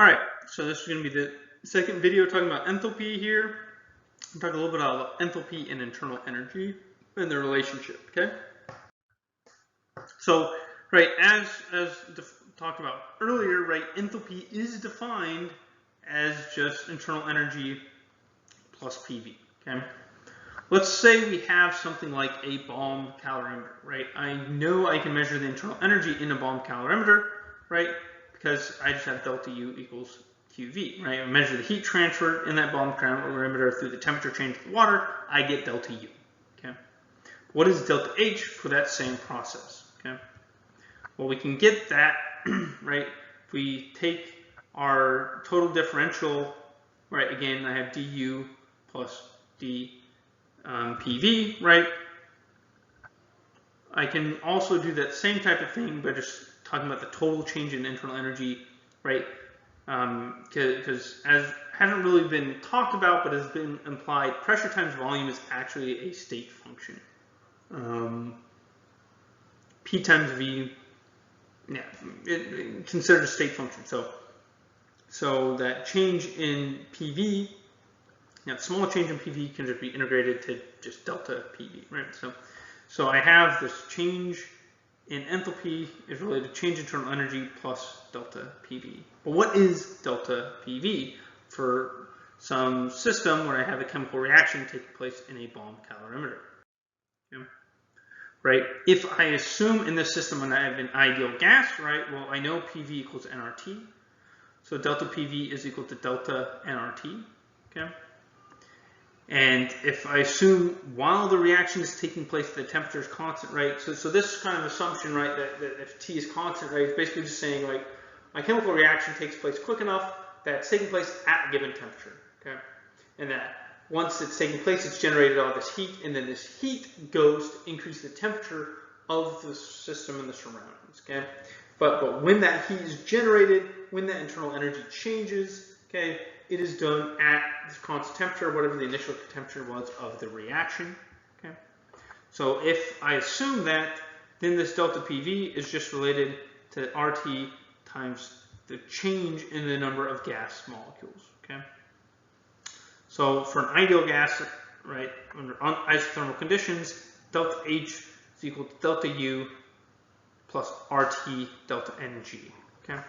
Alright, so this is going to be the second video talking about enthalpy here. I'm talking a little bit about enthalpy and internal energy and their relationship, okay? So, right, as talked about earlier, right, enthalpy is defined as just internal energy plus PV, okay? Let's say we have something like a Bohm calorimeter, right? I know I can measure the internal energy in a Bohm calorimeter, right? Because I just have delta U equals QV, right? I measure the heat transfer in that Bohm calorimeter through the temperature change of the water, I get delta U, okay? What is delta H for that same process, okay? Well, we can get that, right? If we take our total differential, right? Again, I have du plus d PV, right? I can also do that same type of thing by just talking about the total change in internal energy, right? Because as hasn't really been talked about, but has been implied, pressure times volume is actually a state function. P times V, yeah, considered a state function. So that change in PV, now, small change in PV can just be integrated to just delta PV, right? So I have this change in enthalpy is related to change in internal energy plus delta PV. But what is delta PV for some system where I have a chemical reaction taking place in a Bohm calorimeter? Okay. Right? If I assume in this system when I have an ideal gas, right? Well, I know PV equals nRT. So delta PV is equal to delta nRT. Okay. And if I assume while the reaction is taking place, the temperature is constant, right? So this kind of assumption, right, that if T is constant, right, is basically just saying, like, my chemical reaction takes place quick enough that it's taking place at a given temperature, okay? And that once it's taking place, it's generated all this heat, and then this heat goes to increase the temperature of the system and the surroundings, okay? But when that heat is generated, when that internal energy changes, okay, it is done at this constant temperature, whatever the initial temperature was of the reaction. Okay. So if I assume that, then this delta PV is just related to RT times the change in the number of gas molecules. Okay. So for an ideal gas, right, under isothermal conditions, delta H is equal to delta U plus RT delta NG. Okay.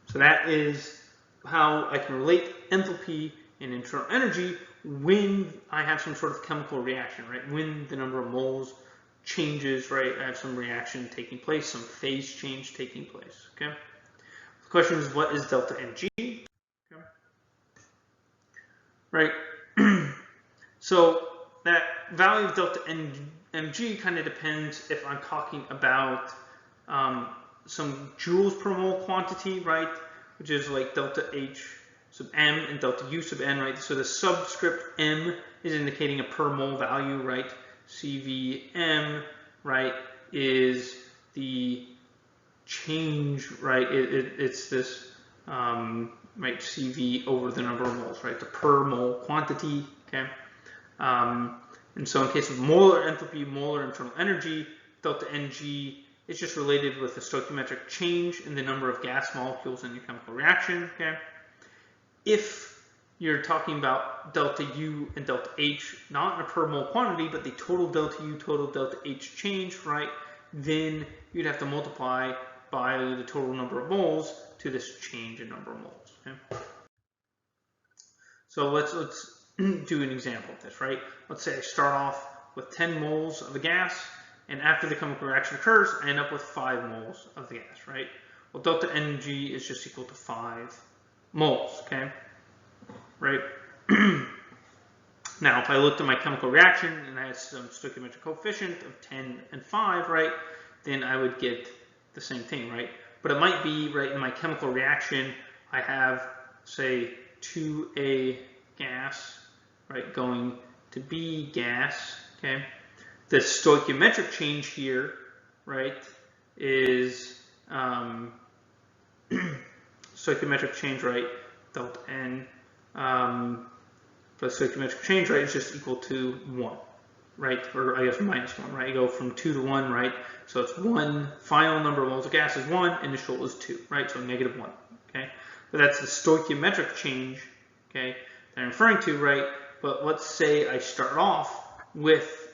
So that is how I can relate enthalpy and internal energy when I have some sort of chemical reaction, right? When the number of moles changes, right? I have some reaction taking place, some phase change taking place, okay? The question is, what is delta Ng? Okay. Right? So that value of delta Mg kind of depends if I'm talking about some joules per mole quantity, right? Which is like delta H sub M and delta U sub N, right? So the subscript M is indicating a per mole value, right? CVM, right, is the change, right? It's this, right, CV over the number of moles, right? The per mole quantity, okay? And so in case of molar enthalpy, molar internal energy, delta Ng is just related with the stoichiometric change in the number of gas molecules in your chemical reaction, okay? If you're talking about delta U and delta H, not in a per mole quantity, but the total delta U, total delta H change, right? Then you'd have to multiply by the total number of moles to this change in number of moles, okay? So let's do an example of this, right? Let's say I start off with 10 moles of a gas, and after the chemical reaction occurs, I end up with 5 moles of the gas, right? Well, delta Ng is just equal to 5 moles, okay? Right? Now, if I looked at my chemical reaction and I had some stoichiometric coefficient of 10 and 5, right, then I would get the same thing, right? But it might be, right, in my chemical reaction, I have, say, 2A gas, right, going to B gas, okay? The stoichiometric change here, right, is stoichiometric change, right, delta N plus stoichiometric change, right, is just equal to 1, right, or I guess minus 1, right? You go from 2 to 1, right? So it's 1, final number of moles of gas is 1, initial is 2, right? So negative 1, okay? But that's the stoichiometric change, okay, that I'm referring to, right? But let's say I start off with,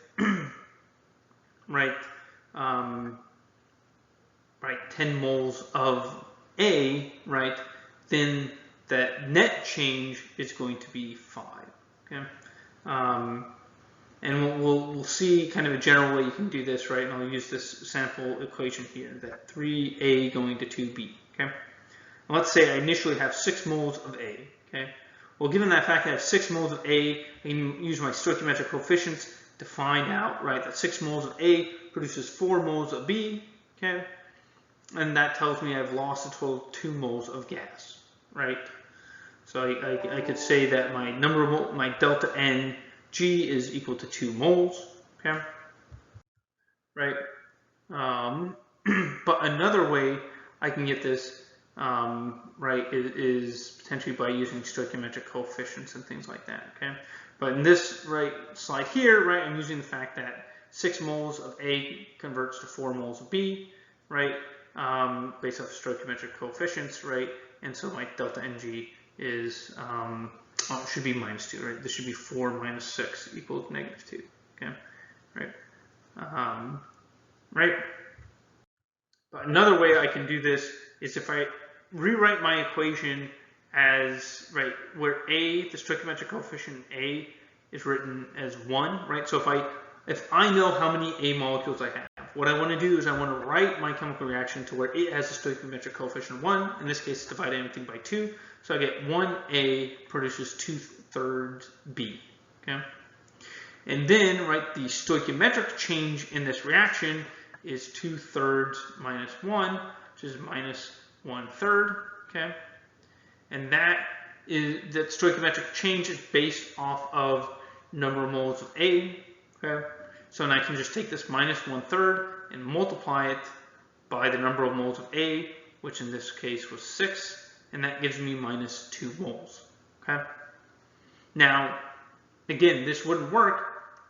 right, 10 moles of A, right? Then that net change is going to be 5, okay? And we'll see kind of a general way you can do this, right? And I'll use this sample equation here, that 3A going to 2B, okay? And let's say I initially have 6 moles of A, okay? Well, given that fact that I have 6 moles of A, I can use my stoichiometric coefficients to find out, right, that 6 moles of A produces 4 moles of B, okay? And that tells me I've lost a total of 2 moles of gas, right? So I could say that my my delta N G is equal to 2 moles, okay? Right? But another way I can get this, right, is potentially by using stoichiometric coefficients and things like that, okay? But in this slide here, right, I'm using the fact that 6 moles of A converts to 4 moles of B, right, based off stoichiometric coefficients, right? And so my delta NG is, it should be -2, right? This should be 4 minus 6 equals -2, okay? Right? Right? But another way I can do this is if I rewrite my equation as, right, where A, the stoichiometric coefficient A is written as 1, right? So if I know how many A molecules I have, what I want to do is I want to write my chemical reaction to where it has a stoichiometric coefficient of 1. In this case, divide everything by 2. So I get 1A produces 2/3 B, okay? And then, right, the stoichiometric change in this reaction is 2/3 minus 1, which is -1/3, okay? And that stoichiometric change is based off of number of moles of A, okay? So then I can just take this -1/3 and multiply it by the number of moles of A, which in this case was 6, and that gives me -2 moles, okay? Now, again, this wouldn't work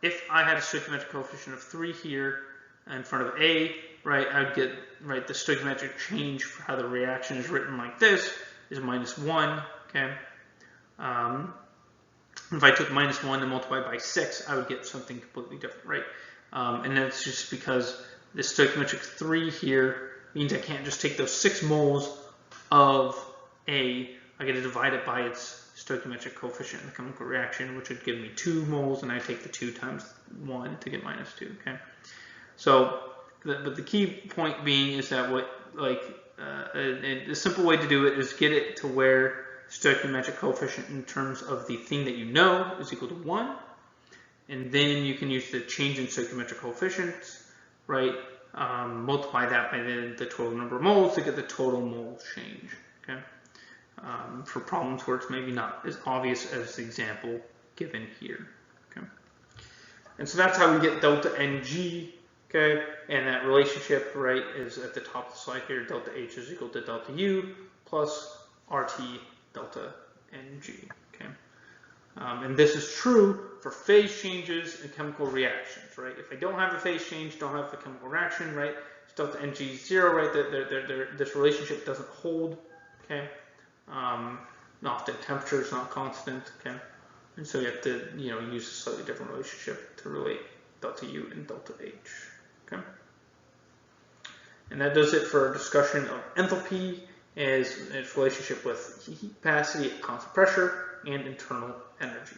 if I had a stoichiometric coefficient of 3 here in front of A, right? I would get, right, the stoichiometric change for how the reaction is written like this is -1, okay? If I took -1 and multiplied by 6, I would get something completely different, right? And that's just because the stoichiometric 3 here means I can't just take those 6 moles of A, I get to divide it by its stoichiometric coefficient in the chemical reaction, which would give me 2 moles, and I take the 2 times 1 to get -2, okay? So, but the key point being is that a simple way to do it is get it to where stoichiometric coefficient in terms of the thing that you know is equal to 1, and then you can use the change in stoichiometric coefficients, right? Multiply that by the total number of moles to get the total mole change, okay? For problems where it's maybe not as obvious as the example given here, okay? And so that's how we get delta NG, okay? And that relationship, right, is at the top of the slide here. Delta H is equal to delta U plus RT delta NG, okay? And this is true for phase changes and chemical reactions, right? If I don't have a phase change, don't have the chemical reaction, right? If delta NG is 0, right? This relationship doesn't hold, okay? Often temperature is not constant, okay? And so you have to, use a slightly different relationship to relate delta U and delta H, okay? And that does it for our discussion of enthalpy as its relationship with heat capacity at constant pressure and internal energy.